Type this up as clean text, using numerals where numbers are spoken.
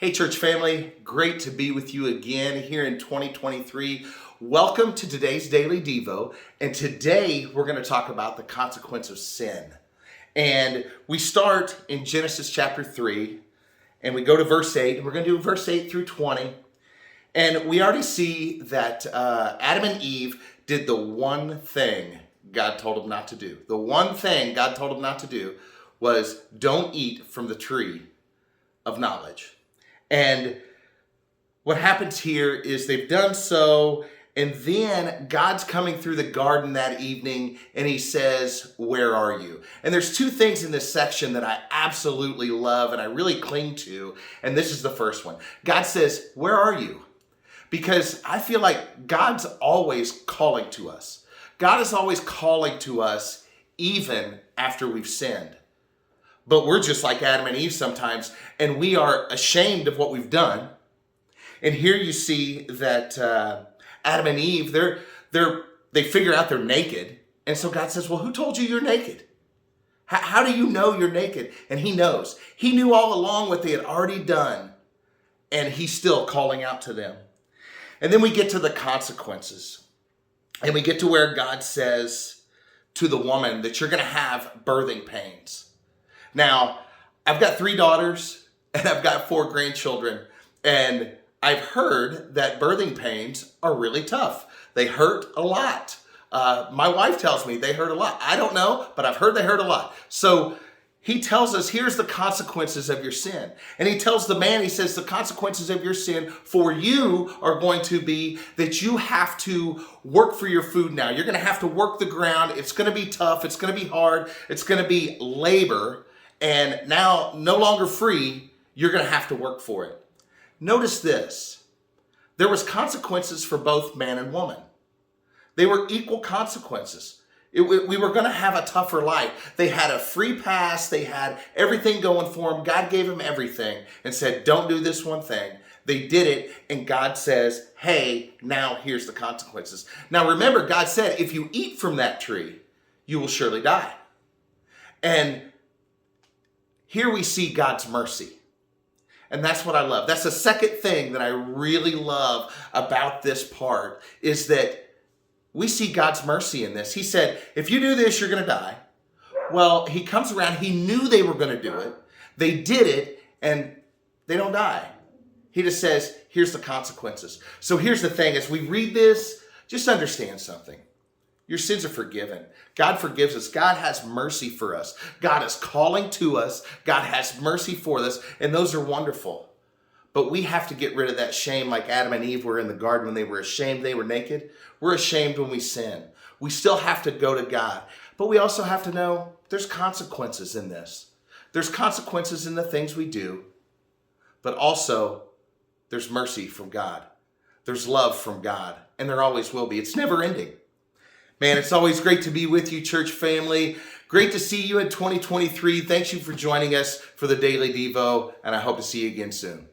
Hey church family, great to be with you again here in 2023. Welcome to today's Daily Devo, and today we're going to talk about the consequence of sin. And we start in Genesis chapter 3, and we go to verse 8, and we're going to do verse 8 through 20. And we already see that Adam and Eve did the one thing God told them not to do. The one thing God told them not to do was don't eat from the tree of knowledge. And what happens here is they've done so, and then God's coming through the garden that evening, and he says, "Where are you?" And there's two things in this section that I absolutely love and I really cling to, and this is the first one. God says, "Where are you?" Because I feel like God's always calling to us. God is always calling to us even after we've sinned. But we're just like Adam and Eve sometimes, and we are ashamed of what we've done. And here you see that Adam and Eve, they figure out they're naked. And so God says, well, who told you you're naked? How do you know you're naked? And he knows. He knew all along what they had already done, and he's still calling out to them. And then we get to the consequences. And we get to where God says to the woman that you're going to have birthing pains. Now, I've got 3 daughters and I've got 4 grandchildren, and I've heard that birthing pains are really tough. They hurt a lot. My wife tells me they hurt a lot. I don't know, but I've heard they hurt a lot. So he tells us, here's the consequences of your sin. And he tells the man, he says, the consequences of your sin for you are going to be that you have to work for your food now. You're going to have to work the ground. It's going to be tough. It's going to be hard. It's going to be labor. And now, no longer free, you're going to have to work for it. Notice this. There was consequences for both man and woman. They were equal consequences. We were going to have a tougher life. They had a free pass. They had everything going for them. God gave them everything and said, don't do this one thing. They did it, and God says, hey, now here's the consequences. Now remember, God said, if you eat from that tree, you will surely die. And here we see God's mercy. And that's what I love. That's the second thing that I really love about this part is that we see God's mercy in this. He said, if you do this, you're going to die. Well, he comes around. He knew they were going to do it. They did it, and they don't die. He just says, here's the consequences. So here's the thing. As we read this, just understand something. Your sins are forgiven. God forgives us. God has mercy for us. God is calling to us. God has mercy for us, and those are wonderful. But we have to get rid of that shame like Adam and Eve were in the garden when they were ashamed they were naked. We're ashamed when we sin. We still have to go to God. But we also have to know there's consequences in this. There's consequences in the things we do. But also, there's mercy from God. There's love from God. And there always will be. It's never ending. Man, it's always great to be with you, church family. Great to see you in 2023. Thanks you for joining us for the Daily Devo, and I hope to see you again soon.